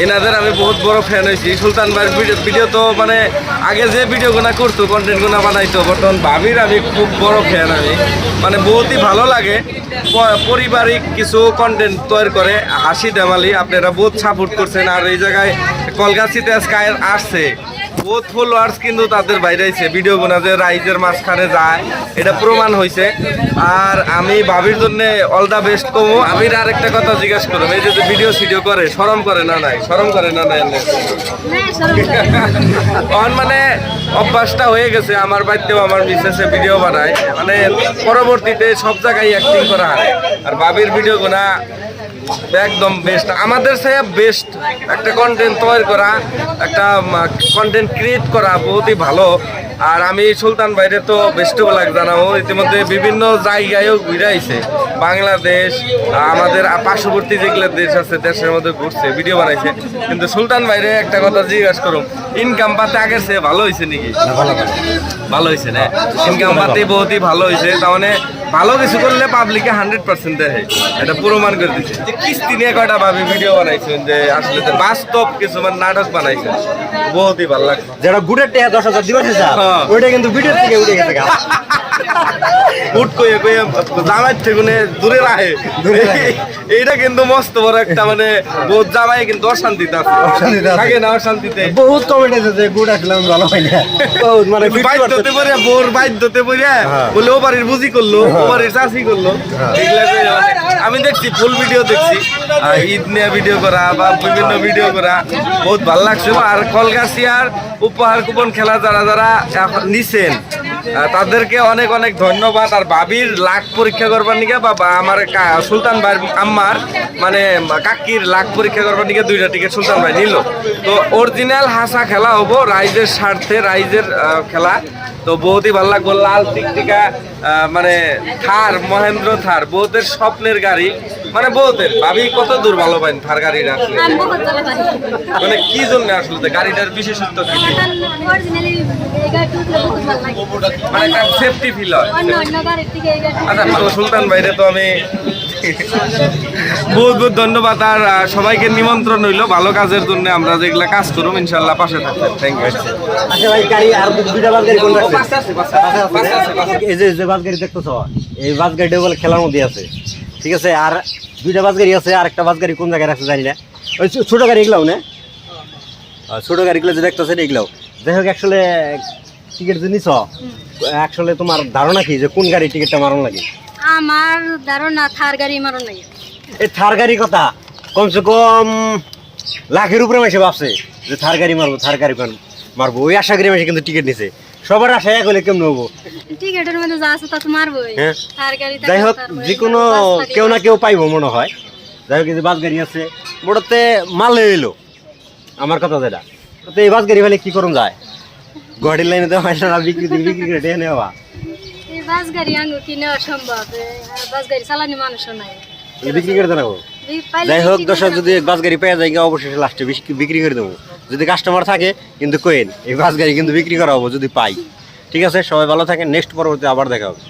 এনাদের আমি বহুত বড় ফ্যান হয়েছি। সুলতান ভাইয়ের ভিডিও তো মানে আগে যে ভিডিওগুলো করতো, কন্টেন্টগুলো বানাইতো, বর্তমান ভাবির আমি খুব বড় ফ্যান। আমি মানে বহুতই ভালো লাগে। পারিবারিক কিছু কন্টেন্ট তৈরি করে, হাসি ধেমালি, আপনারা বহুত সাপোর্ট করছেন। আর এই জায়গায় কলকাতাতে আজকে আসছে বহুত ফলোয়ার্স, কিন্তু তাদের বাইরে আইছে ভিডিও বানা যে রাইজের মাঝখানে যায়, এটা প্রমাণ হয়েছে। আর আমি ভাবির জন্য অল দ্য বেস্ট কমু। আমির আরেকটা কথা জিজ্ঞাসা করবো, এই যে ভিডিও সিডিও করে শরম করে না নাই? শরম করে না নাই? মানে অভ্যাসটা হয়ে গেছে। আমার বাড়িতেও আমার মিসেসে ভিডিও বানায়, মানে পরবর্তীতে সব জায়গায় অ্যাক্টিং করা হয়। আর ভাবির ভিডিও গোনা একদম বেস্ট, আমাদের সাথে বেস্ট একটা কন্টেন্ট তৈরি করা, একটা কন্টেন্ট ক্রিয়েট করা বহুতই ভালো। আর আমি সুলতান ভাইরে তো বেস্ট লাগে জানাবো, ইতিমধ্যে বিভিন্ন জায়গায়ও ঘুরে আইছে, বাংলাদেশ, আমাদের পার্শ্ববর্তী যেগুলো দেশ আছে দেশের মধ্যে ঘুরছে, ভিডিও বানাইছে। কিন্তু সুলতান ভাইরে একটা কথা জিজ্ঞাসা করুন, ইনকাম পাতে আগের চেয়ে ভালো হয়েছে নাকি? ভালো হয়েছে না? ইনকাম পাতে বহুতই ভালো হয়েছে। তার মানে ভালো কিছু করলে পাবলিকে 100% দেখে, এটা প্রমাণ করে দিচ্ছে। যে কিস্তি নিয়ে কয়টা ভাবে ভিডিও বানাইছেন, যে আসলে বাস্তব কিছু মানে নাটক বানাইছেন, বহুতই ভালো লাগছে। যেটা গুড়ের টেহা 10,000 দিবস ওইটা কিন্তু ভিডিও থেকে উঠে গেছে। উঠ কইয়ে কইয়ে জামাই থেকে দূরে রাখে, এইটা কিন্তু মস্ত বড় একটা মানে বহুত জামাই কিন্তু অশান্তিতে আছে, থাকে না অশান্তিতে। বহুত কমেন্ট আছে যে গুড় আসলে আমি ভালো পাই না, বহুত মানে বাধ্যতে পড়ে বোর বাধ্যতে পড়ে বলে ও বাড়ির বুঝি করলো, ও বাড়ির চাষি করলো, এগুলা আমি দেখছি, ফুল ভিডিও দেখছি, ঈদ নিয়ে ভিডিও করা বা বিভিন্ন ভিডিও করা বহুত ভালো লাগছে। আর কলকাছিয়ার উপহার কুপন খেলা যারা যারা নিছেন তাদেরকে অনেক অনেক ধন্যবাদ। আর ভাবির লাখ পরীক্ষা করবার নিকে বা আমার সুলতান ভাই আম্মার মানে কাকির লাখ পরীক্ষা করবার নিকে 2টা টিকিট সুলতান ভাই নিল। তো অরিজিনাল হাসা খেলা হবো, রাইজের স্বার্থে, রাইজের খেলা। তো বহুতই ভালো লাগলো। লাল টিকটিকা মানে থার, মহেন্দ্র থার, বহুতের স্বপ্নের গাড়ি, মানে বহুতের। ভাবি কত দূর ভালো পাইন থার গাড়িটা আসলে? মানে কি জন্য আসলে গাড়িটার বিশেষত্ব কি? মানে সেফটি ফিল হয়। আচ্ছা, সুলতান ভাইরে তো আমি বহুত বহুত ধন্যবাদ। আর সবাইকে নিমন্ত্রণ হইলো ভালো কাজের জন্য, আমরা যেগুলা কাজ করুম ইনশাল্লাহ পাশে থাকবেন। Thank you. আচ্ছা ভাই, গাড়ি আর দুইটা বাস গাড়ি কোন রাখছে? এই যে বাস গাড়ি দেখতেছ, এই বাস গাড়িটা বলে খেলার মধ্যে আছে, ঠিক আছে। আর 2টা বাস গাড়ি আছে, আর একটা বাস গাড়ি কোন জায়গায় রাখছে জানি না। ওই ছোট গাড়ি এগুলাও না, ছোট গাড়িগুলো যে দেখতেছে এগুলাও। যাই হোক, আসলে টিকিট যে নিছ, আসলে তোমার ধারণা কি যে কোন গাড়ি টিকিটটা মারণ লাগে? আমার ধারণা থার গাড়ি মারণ লাগে। এই থার গাড়ির কথা কমসে কম লাখের উপরে মাসে ভাবছে যে থার গাড়ি মারবো, থার গাড়ি মারবো, ওই আশা করি মাসে কিন্তু টিকিট নিছে। সবার আশা এক হলে কেমন হবো? টিকিটের মধ্যে যা আছে তা তো মারবোই। থার গাড়ি, যাই হোক, যে কোনো কেউ না কেউ পাইবো মনে হয়। যাই হোক, এই যে বাস গাড়ি আছে, মোটাতে মালে এলো আমার কথা যেটা। তো এই বাস গাড়ি হলে কি করুন যায়? গাড়ির লাইনে দেওয়া হয় না, বিক্রি করে টেনে নেওয়া। এই বাস গাড়ি আঙ্গু কি নেওয়া সম্ভব? বাস গাড়ি চালানি মানুষও নাই, বিক্রি করে দেবো। যাই হোক দর্শক, যদি বাস গাড়ি পেয়ে যায় অবশ্যই লাস্টে বিক্রি করে দেবো। যদি কাস্টমার থাকে কিন্তু কোয়েন এই বাস গাড়ি কিন্তু বিক্রি করা হবো যদি পাই। ঠিক আছে, সবাই ভালো থাকেন, নেক্সট পরবর্তী আবার দেখা হবে।